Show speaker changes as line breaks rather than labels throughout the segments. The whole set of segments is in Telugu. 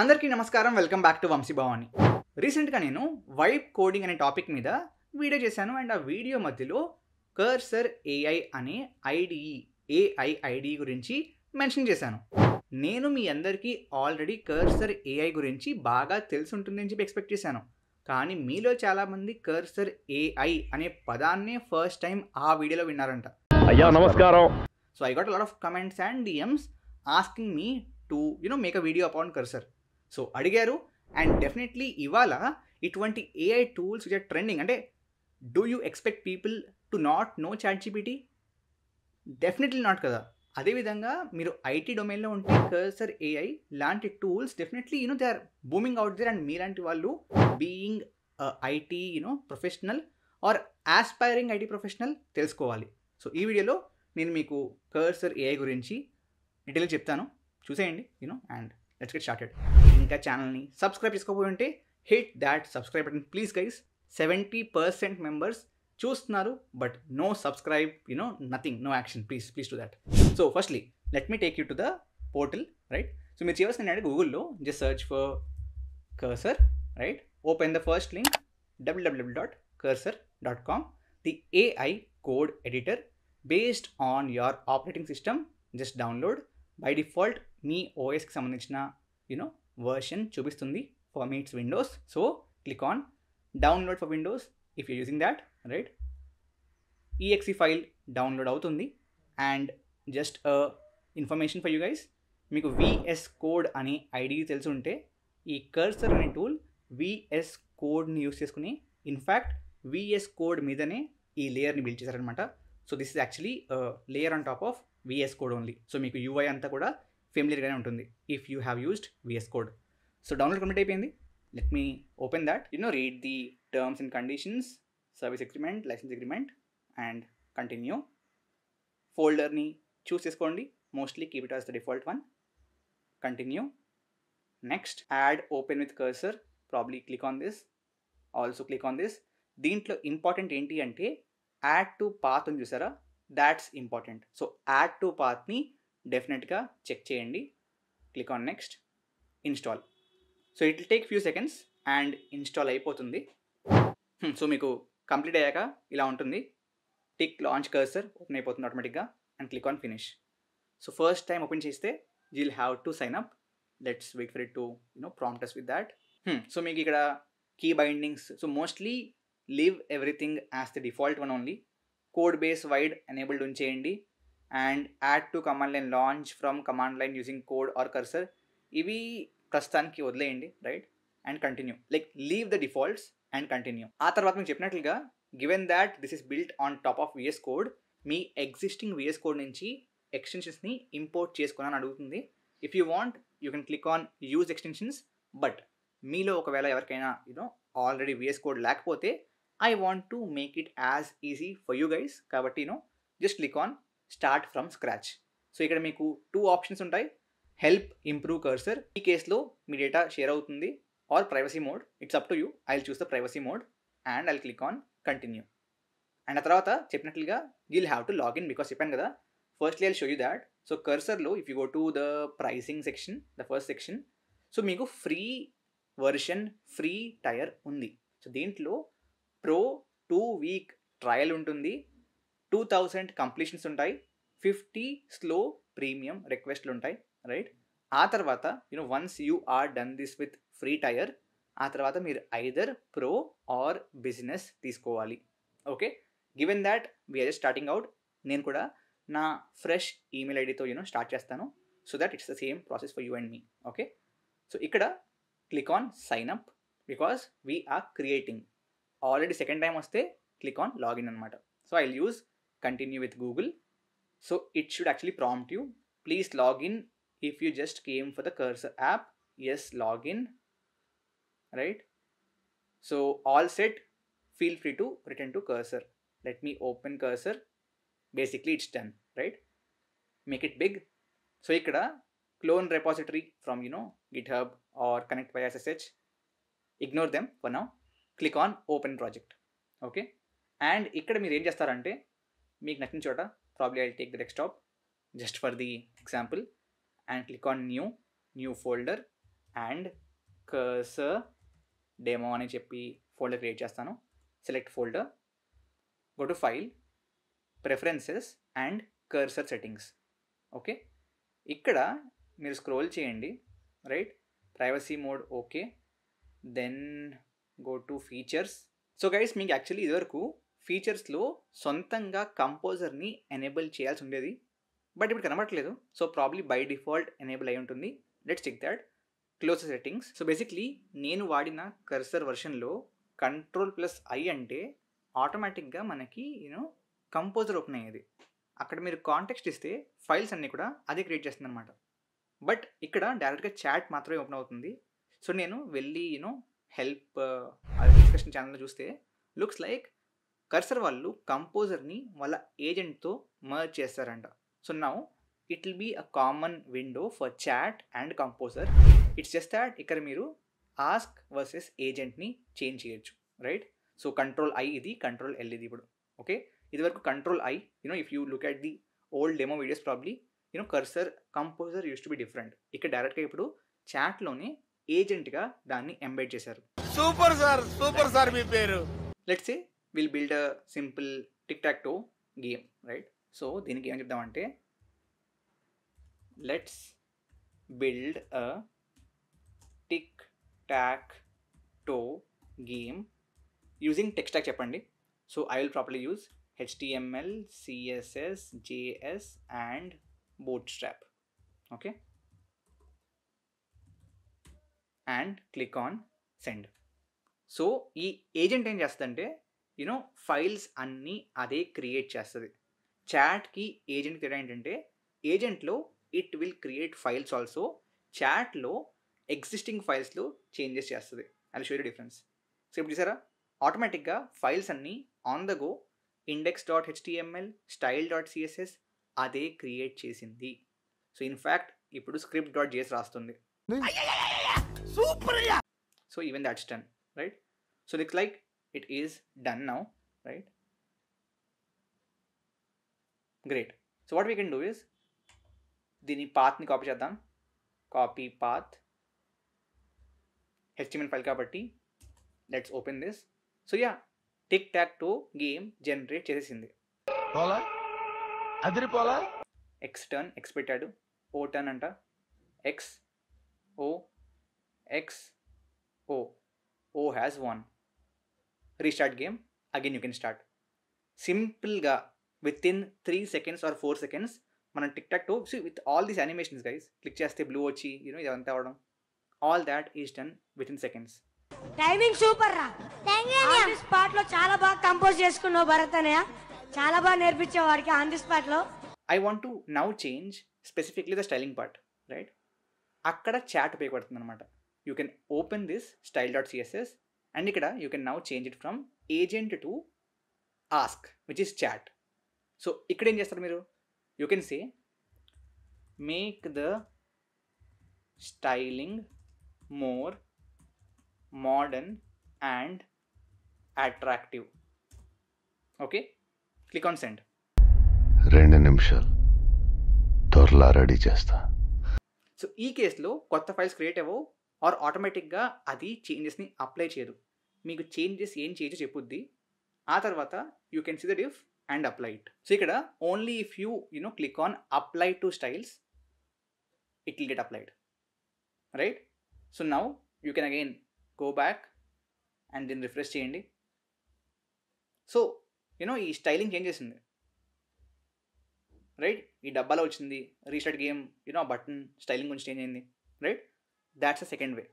అందరికీ నమస్కారం. Welcome back to Vamshi Bhavani. రీసెంట్‌గా నేను వైబ్ కోడింగ్ అనే టాపిక్ మీద వీడియో చేశాను. అండ్ ఆ వీడియో మధ్యలో కర్సర్ ఏఐ అనే ఐడీఈ ఏఐ ఐడీఈ గురించి మెన్షన్ చేశాను. నేను మీ అందరికీ ఆల్రెడీ కర్సర్ ఏఐ గురించి బాగా తెలిసుంటుందని చెప్పి ఎక్స్‌పెక్ట్ చేశాను. కానీ మీలో చాలామంది కర్సర్ ఏఐ అనే పదాన్నే ఫస్ట్ టైం ఆ వీడియోలో విన్నారంట.
అయ్యా నమస్కారం.
So I got a lot of comments and DMs asking me to make a video upon cursor. So అడిగారు. అండ్ డెఫినెట్లీ ఇవాళ ఇటువంటి AI tools which are trending, అంటే do you expect people to not know chat GPT? Definitely not కదా. అదేవిధంగా మీరు ఐటీ డొమైన్లో ఉంటే కర్సర్ ఏఐ లాంటి tools definitely they are booming out there. And మీలాంటి వాళ్ళు being IT professional or aspiring IT professional తెలుసుకోవాలి. సో ఈ వీడియోలో నేను మీకు కర్సర్ ఏఐ గురించి డీటెయిల్గా చెప్తాను. చూసేయండి అండ్ లెట్స్ గెట్ స్టార్టెడ్. ఇంకా ఛానల్ని సబ్స్క్రైబ్ చేసుకోకపోయి ఉంటే hit that subscribe button please guys. 70% members చూస్తున్నారు but no subscribe, nothing, no action. Please to that. So firstly let me take you to the portal, right? సో మీరు చేయవలసిన ఏంటంటే గూగుల్లో just search for cursor, right? Open the first link www.cursor.com, the AI code editor based on your operating system. Just download. By default మీ ఓఎస్కి సంబంధించిన వర్షన్ చూపిస్తుంది. For me it's Windows, so click on download for Windows if you're using that, right? exe file download అవుతుంది. And just information for you guys, మీకు విఎస్ కోడ్ అనే ఐడి తెలిసి ఉంటే ఈ కర్సర్ అనే టూల్ విఎస్ కోడ్ని యూస్ చేసుకుని ఇన్ఫ్యాక్ట్ విఎస్ కోడ్ మీదనే ఈ లేయర్ని బిల్డ్ చేశారనమాట. So this is actually layer on top of VS Code only. సో మీకు యూఐ అంతా కూడా ఫెమిలియర్గానే ఉంటుంది if you have used VS Code. So download complete అయిపోయింది. Let me open that. Read the terms and conditions, service agreement, license agreement and continue. ఫోల్డర్ని చూస్ చేసుకోండి. Mostly keep it as the default one. Continue. Next add open with Cursor, probably click on this. Also click on this. దీంట్లో ఇంపార్టెంట్ ఏంటి అంటే యాడ్ టు పాత్ అని చూసారా, that's important. So add to పాత్ని డెఫినెట్గా చెక్ చేయండి. Click on next. Install. So it will take few seconds and install అయిపోతుంది. సో మీకు కంప్లీట్ అయ్యాక ఇలా ఉంటుంది. టిక్ లాంచ్ కర్సర్ ఓపెన్ అయిపోతుంది ఆటోమేటిక్గా and click on finish. So first time open చేస్తే you will have to sign up. Let's wait for it to prompt us with that. So మీకు ఇక్కడ key bindings, so mostly leave everything as the default one only. Code base wide enabled ఉంచేయండి. And add to command line, launch from command line using code or Cursor, ఇవి ప్రస్తుతానికి వదిలేయండి, right? And continue. Like leave the defaults and continue. ఆ తర్వాత మీకు చెప్పినట్లుగా given that this is built on top of VS code, మీ ఎగ్జిస్టింగ్ విఎస్ కోడ్ నుంచి ఎక్స్టెన్షన్స్ని ఇంపోర్ట్ చేసుకోవాలని అడుగుతుంది. If you want you can click on use extensions. But మీలో ఒకవేళ ఎవరికైనా ఆల్రెడీ విఎస్ కోడ్ లేకపోతే I want to make it as easy for you guys. కాబట్టి just click on start from scratch. So ఇక్కడ మీకు 2 ఆప్షన్స్ ఉంటాయి. హెల్ప్ ఇంప్రూవ్ కర్సర్, ఈ కేసులో మీ డేటా షేర్ అవుతుంది, or privacy mode. It's up to you. I will choose the privacy mode and I will click on continue. And ఆ తర్వాత చెప్పినట్లుగా you will have to login, because చెప్పాను కదా. Firstly I will show you that. So కర్సర్లో if you go to the pricing section, the first section, so మీకు ఫ్రీ వర్షన్, ఫ్రీ టైర్ ఉంది. సో దీంట్లో ప్రో 2 వీక్ ట్రయల్ ఉంటుంది, 2000 కంప్లీషన్స్ ఉంటాయి, 50 స్లో ప్రీమియం రిక్వెస్ట్లు ఉంటాయి, రైట్? ఆ తర్వాత once you are done this with free tier, ఆ తర్వాత మీరు ఐదర్ ప్రో ఆర్ బిజినెస్ తీసుకోవాలి. Okay, given that we're just starting out. నేను కూడా నా ఫ్రెష్ ఈమెయిల్ ఐడితో స్టార్ట్ చేస్తాను, so that it's the same process for you and me. Okay, so ఇక్కడ click on sign up because we're creating. Already second time వస్తే క్లిక్ ఆన్ లాగిన్ అనమాట. So I will use continue with Google. So it should actually prompt you, please login if you just came for the Cursor app. Yes, login, right? So all set, feel free to return to Cursor. Let me open Cursor. Basically it's done, right? Make it big. So ఇక్కడ clone repository from GitHub or connect by SSH, ignore them for now. Click on open project. Okay, and ఇక్కడ మీరు ఏం చేస్తారంటే మీకు నచ్చిన చోట, probably I take the desktop just for the example, and click on new folder. And cursor demo అని చెప్పి ఫోల్డర్ క్రియేట్ చేస్తాను. Select folder, go to file, preferences and cursor settings. Okay, ఇక్కడ మీరు స్క్రోల్ చేయండి, right? Privacy mode okay, then go to features. So guys, మీకు యాక్చువల్లీ ఇదివరకు ఫీచర్స్లో సొంతంగా కంపోజర్ని ఎనేబుల్ చేయాల్సి ఉండేది, బట్ ఇప్పుడు కనబడట్లేదు. So probably by default enable అయి ఉంటుంది. Let's check that. Close settings. So basically నేను వాడిన కర్సర్ వర్షన్లో Ctrl+I అంటే ఆటోమేటిక్గా మనకి కంపోజర్ ఓపెన్ అయ్యేది. అక్కడ మీరు కాంటెక్స్ట్ ఇస్తే ఫైల్స్ అన్నీ కూడా అదే క్రియేట్ చేస్తుంది అనమాట. బట్ ఇక్కడ డైరెక్ట్గా చాట్ మాత్రమే ఓపెన్ అవుతుంది. సో నేను వెళ్ళి హెల్ప్ డిస్కషన్ ఛానల్లో చూస్తే లుక్స్ లైక్ కర్సర్ వాళ్ళు కంపోజర్ని వాళ్ళ ఏజెంట్తో మర్జ్ చేస్తారంట. So now it will be a common window for chat and composer. It's just that ఇక్కడ మీరు ఆస్క్ వర్సెస్ ఏజెంట్ని చేంజ్ చేయొచ్చు, రైట్? సో Ctrl+I ఇది, Ctrl+L ఇది ఇప్పుడు. ఓకే, ఇది వరకు Ctrl+I, if you look at the old demo videos probably cursor composer use to be different. ఇక్కడ డైరెక్ట్గా ఇప్పుడు చాట్లోనే ఏజెంట్గా దాన్ని ఎంబెడ్ చేశారు.
సూపర్ సార్, సూపర్ సార్ మీ పేరు.
Let's say will build a simple tic-tac-toe game, right? So దీనికి ఏం చెప్దామంటే let's build a tic-tac-toe game using tech stack చెప్పండి. So I will properly use HTML, CSS, JS and Bootstrap. Okay, and click on send. So ఈ ఏజెంట్ ఏం చేస్తుందంటే ఫైల్స్ అన్నీ అదే క్రియేట్ చేస్తుంది. చాట్కి ఏజెంట్ తేడా ఏంటంటే ఏజెంట్లో it will create files also, చాట్లో ఎగ్జిస్టింగ్ ఫైల్స్లో చేంజెస్ చేస్తుంది. అది షో డిఫరెన్స్. సో ఇప్పుడు చూసారా, ఆటోమేటిక్గా ఫైల్స్ అన్నీ on the go index.html, style.css అదే క్రియేట్ చేసింది. సో ఇన్ఫ్యాక్ట్ ఇప్పుడు script.js రాస్తుంది. So even that's done, right? So looks like it is done now, right? Great. So what we can do is దీని పాత్ని కాపీ చేద్దాం. కాపీ పాత్, HTML ఫైల్ కాబట్టి let's open this. So yeah, tic-tac-toe game generate చేసేసింది. ఎక్స్ టర్న్, ఎక్స్ పెట్టాడు, ఓ టర్న్ అంట, X O X O, O has one. Restart game, again you can start. సింపుల్గా within 3 seconds or 4 seconds మనం tick-talk-to with all these animations guys, click చేస్తే బ్లూ వచ్చి ఇదంతా అవడం, all that is done with in seconds.
Timing super రా. ఆన్ ది స్పాట్ లో చాలా బాగా కంపోజ్ చేసుకున్నావు భరత్ అన్నయ్య, చాలా బాగా నేర్పించావు వాడికి ఆన్ ది స్పాట్ లో.
I want to now change specifically the styling part, right? అక్కడ చాట్ ఉపయోగపడుతుంది అనమాట. You can open this style.css and ఇక్కడ you can now change it from agent to ask which is chat. So ఇక్కడ ఏం చేస్తారు మీరు, you can say make the styling more modern and attractive. Okay, click on send.
2 నిమిషాలు త్వరలా రెడీ చేస్తా.
సో ఈ కేసులో కొత్త ఫైల్స్ క్రియేట్ అవ్వవు, ఆర్ ఆటోమేటిక్గా అది చేంజెస్ని అప్లై చేయదు. మీకు చేంజెస్ ఏం చేయొచ్చు చెప్పుద్ది, ఆ తర్వాత you can see the diff and apply it. So ఇక్కడ only if you click on apply to styles it will get applied, right? So now you can again go back and దీన్ని రిఫ్రెష్ చేయండి. సో ఈ స్టైలింగ్ చేంజ్ చేసింది, రైట్? ఈ డబ్బాలో వచ్చింది, రీస్టార్ట్ గేమ్ ఆ బటన్ స్టైలింగ్ కొంచెం చేంజ్ అయింది, right? That's a second way.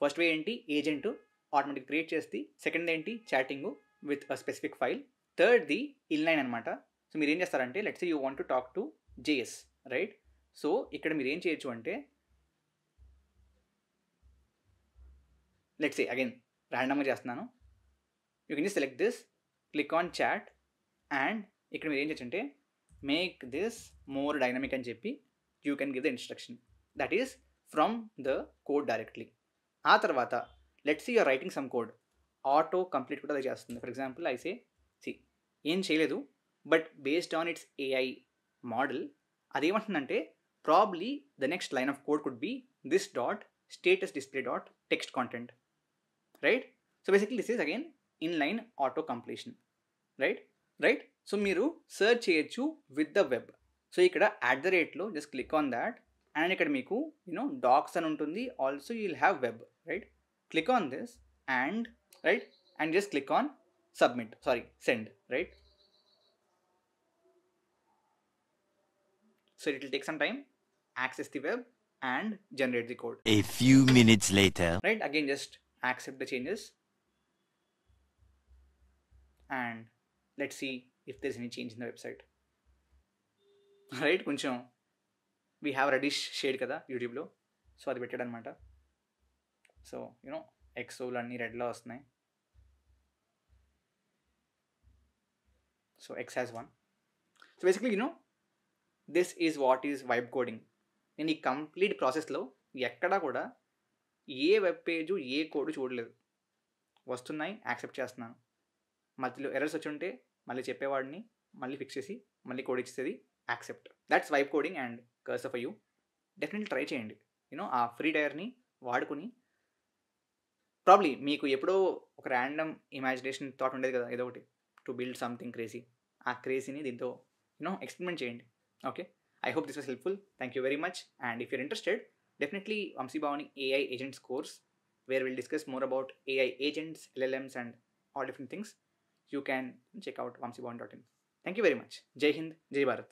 First way ఏంటి, ఏజెంట్ ఆటోమేటిక్ క్రియేట్ చేస్తే. సెకండ్ ఏంటి, chatting with a specific file. థర్డ్ది ఇన్లైన్ అనమాట. సో మీరు ఏం చేస్తారంటే let's say you want to talk to JS, right? So ఇక్కడ మీరు ఏం చేయొచ్చు అంటే లెట్స్ సే అగైన్ ర్యాండమ్గా చేస్తున్నాను. You can just select this, click on chat and ఇక్కడ మీరు ఏం చేయొచ్చు అంటే మేక్ దిస్ మోర్ డైనమిక్ అని చెప్పి you can give the instruction that is from the code directly. ఆ తర్వాత let's see you're writing some code, autocomplete కూడా అది చేస్తుంది. ఫర్ ఎగ్జాంపుల్ ఐ సే ఏం చేయలేదు, but based on its AI model అదేమంటుందంటే probably the next line of code could be this dot status display dot text content, right? So basically this is again inline auto completion, right? So మీరు search చేయొచ్చు with the web. సో ఇక్కడ @ just click on that, and ఇక్కడ మీకు docs అని ఉంటుంది, also you'll have web, right? Click on this and right, and just click on send, right? So it will take some time, access the web and generate the code.
A few minutes later.
Right, again just accept the changes and let's see if there's any change in the website. Right, కొంచెం we have reddish shade కదా యూట్యూబ్లో, సో అది పెట్టాడు అనమాట. సో ఎక్సోలు అన్నీ రెడ్లో వస్తున్నాయి. So X has 1. So basically this is what is vibe coding. నేను ఈ కంప్లీట్ ప్రాసెస్లో ఎక్కడా కూడా ఏ వెబ్ పేజు ఏ కోడ్ చూడలేదు. వస్తున్నాయి, యాక్సెప్ట్ చేస్తున్నాను. మధ్యలో ఎర్రర్స్ వచ్చి ఉంటే మళ్ళీ చెప్పేవాడిని, మళ్ళీ ఫిక్స్ చేసి మళ్ళీ కోడ్ ఇచ్చేది, accept. That's vibe coding and cursor for you. Definitely try చేయండి. ఆ ఫ్రీ టైర్ని వాడుకుని ప్రాబ్లీ మీకు ఎప్పుడో ఒక ర్యాండమ్ ఇమాజినేషన్ థాట్ ఉండేది కదా, ఏదో ఒకటి టు బిల్డ్ సంథింగ్ క్రేజీ. ఆ క్రేజీని దీంతో ఎక్స్పెరిమెంట్ చేయండి. Okay, I hope this was helpful. Thank you very much. And if you're interested, definitely Vamsi Bhavani AI Agents course, where we'll discuss more about AI agents, LLMs and all different things. You can check out vamsibhavani.in. Thank you very much. Jai Hind, Jai Bharat.